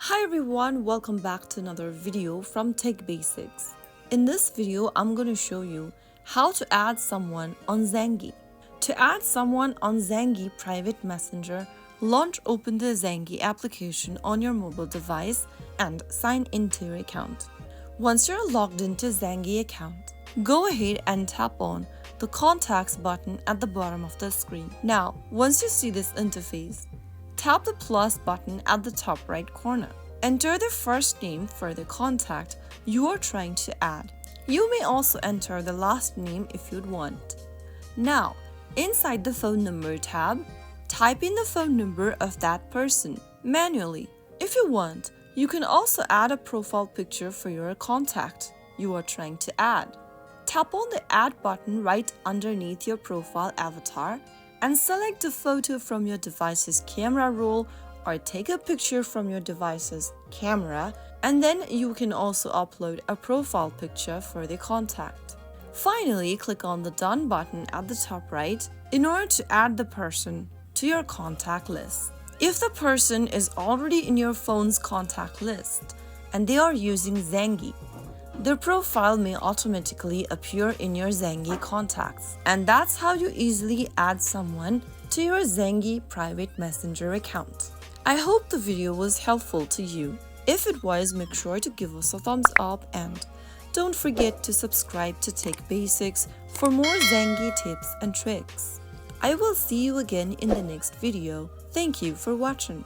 Hi everyone, welcome back to another video from Tech Basics. In this video, I'm going to show you how to add someone on Zangi. To add someone on Zangi Private Messenger, open the Zangi application on your mobile device and sign into your account. Once you're logged into Zangi account, go ahead and tap on the Contacts button at the bottom of the screen. Now, once you see this interface, tap the plus button at the top right corner. Enter the first name for the contact you are trying to add. You may also enter the last name if you'd want. Now, inside the phone number tab, type in the phone number of that person manually. If you want, you can also add a profile picture for your contact you are trying to add. Tap on the Add button right underneath your profile avatar and select a photo from your device's camera roll or take a picture from your device's camera, and then you can also upload a profile picture for the contact. Finally, click on the Done button at the top right in order to add the person to your contact list. If the person is already in your phone's contact list and they are using Zangi, their profile may automatically appear in your Zangi contacts. And that's how you easily add someone to your Zangi private messenger account. I hope the video was helpful to you. If it was, make sure to give us a thumbs up and don't forget to subscribe to Tech Basics for more Zangi tips and tricks. I will see you again in the next video. Thank you for watching.